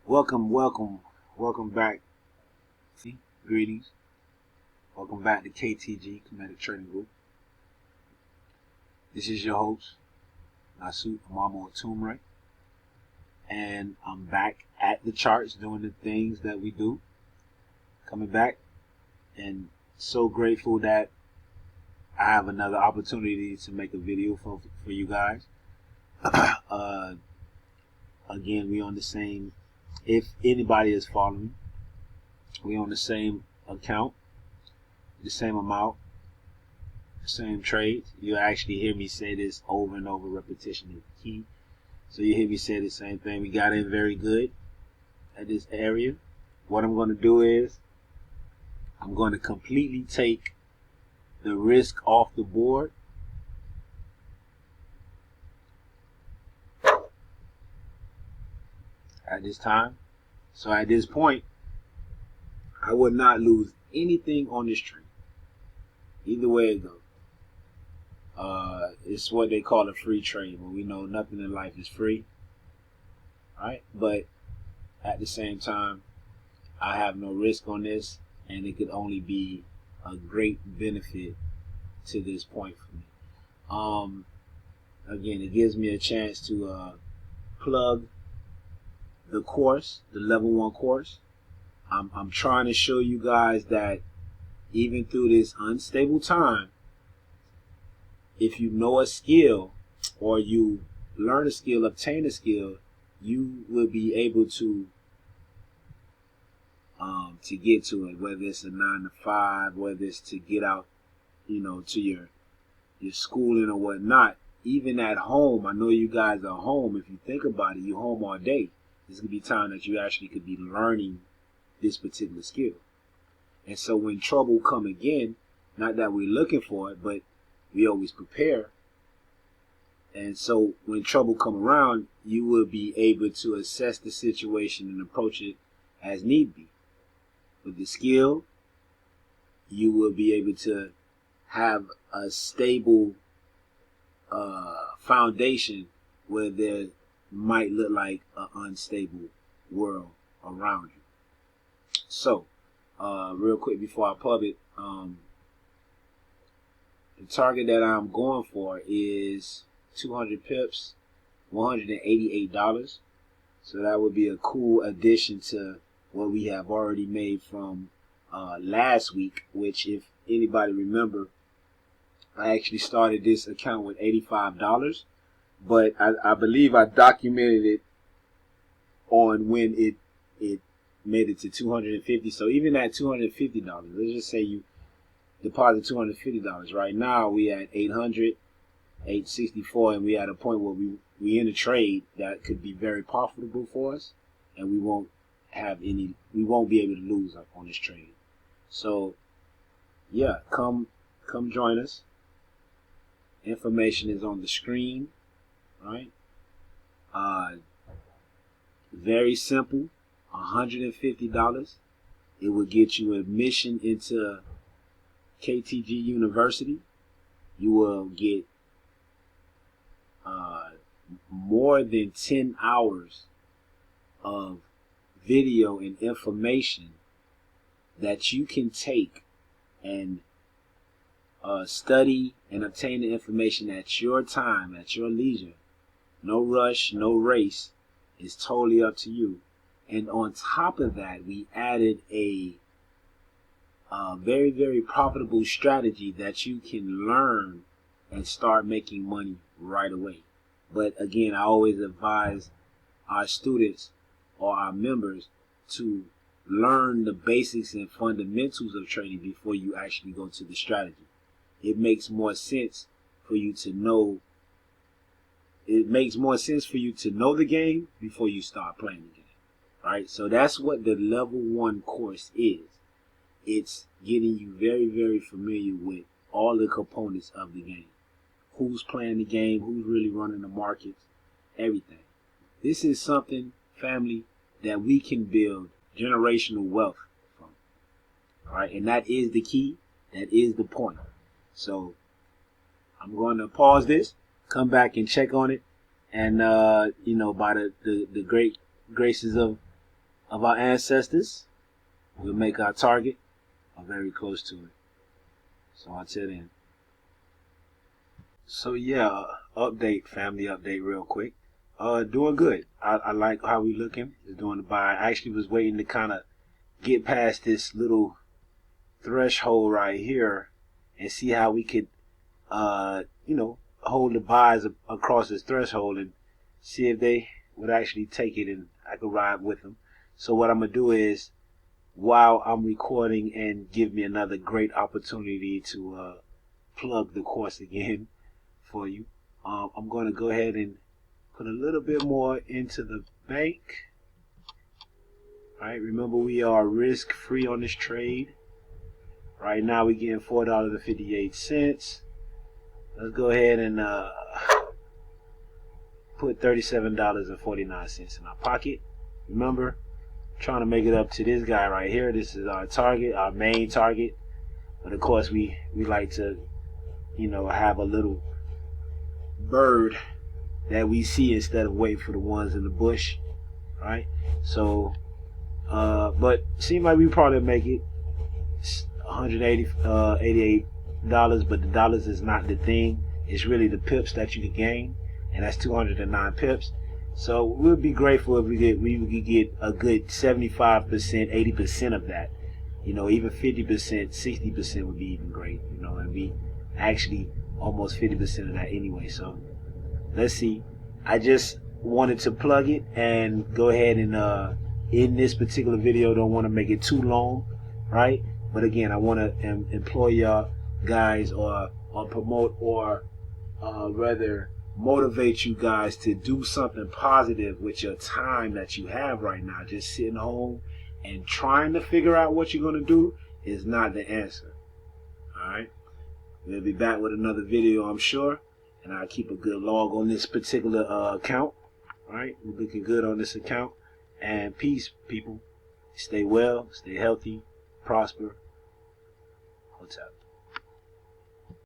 Welcome back. Greetings. Welcome back to KTG, Kinetic Trading Group. This is your host, Nasu Amamo Atumre, and I'm back at the charts doing the things that we do. Coming back, and so grateful that I have another opportunity to make a video for you guys. Again, we on the same. If anybody is following, we on the same account, the same amount, the same trades. You actually hear me say this over and over. Repetition is key. So you hear me say the same thing. We got in very good at this area. What I'm going to do is I'm going to completely take the risk off the board. At this time. So at this point, I would not lose anything on this trade. Either way it goes. It's what they call a free trade, but we know nothing in life is free. Right? But at the same time, I have no risk on this, and it could only be a great benefit to this point for me. Again, it gives me a chance to plug the course, the level 1 course. I'm trying to show you guys that even through this unstable time, if you know a skill or you learn a skill, obtain a skill, you will be able to get to it, whether it's a 9 to 5, whether it's to get out, to your schooling or whatnot. Even at home, I know you guys are home. If you think about it, you're home all day. This could be time that you actually could be learning this particular skill. And so when trouble come again, not that we're looking for it, but we always prepare. And so when trouble come around, you will be able to assess the situation and approach it as need be. With the skill, you will be able to have a stable foundation where there might look like an unstable world around you. So, real quick before I pub it, the target that I'm going for is 200 pips, $188. So that would be a cool addition to what we have already made from last week, which, if anybody remember, I actually started this account with $85, but I believe I documented it on when it made it to $250. So even at $250, let's just say you deposit $250. Right now we at $800, $864, and we at a point where we in a trade that could be very profitable for us, and we won't be able to lose on this trade. So yeah, come join us. Information is on the screen, right? Very simple, $150. It will get you admission into KTG University. You will get more than 10 hours of video and information that you can take and study and obtain the information at your time, at your leisure. No rush, no race. It's totally up to you. And on top of that, we added a very, very profitable strategy that you can learn and start making money right away. But again, I always advise our students or our members to learn the basics and fundamentals of trading before you actually go to the strategy. It makes more sense for you to know. It makes more sense for you to know the game before you start playing the game. Right? So that's what the level 1 course is. It's getting you very, very familiar with all the components of the game. Who's playing the game, who's really running the markets, everything. This is something, family, that we can build generational wealth from. All right? And that is the key. That is the point. So I'm going to pause this, come back and check on it, and by the great graces of of our ancestors. We'll make our target or very close to it. So until then. So yeah, family update real quick. Doing good. I like how we looking. Just doing the buy. I actually was waiting to kind of get past this little threshold right here and see how we could, hold the buys across this threshold and see if they would actually take it and I could ride with them. So what I'm gonna do is, while I'm recording and give me another great opportunity to plug the course again for you, I'm going to go ahead and put a little bit more into the bank. All right, remember we are risk free on this trade. Right now we're getting $4.58. Let's go ahead and put $37.49 in our pocket. Remember, trying to make it up to this guy right here. This is our target, our main target. But of course we like to, have a little bird that we see instead of waiting for the ones in the bush, right? So but seems like we probably make it $188, but the dollars is not the thing. It's really the pips that you can gain, and that's 209 pips. So we'll be grateful if we could get a good 75%, 80% of that. Even 50%, 60% would be even great. And be actually almost 50% of that anyway. So let's see. I just wanted to plug it and go ahead and in this particular video, don't want to make it too long, right? But again, I want to employ y'all guys or promote or rather motivate you guys to do something positive with your time that you have right now. Just sitting home and trying to figure out what you're going to do is not the answer. All right. We'll be back with another video, I'm sure. And I'll keep a good log on this particular account. All right. We're looking good on this account. And peace, people. Stay well, stay healthy, prosper. Hotel.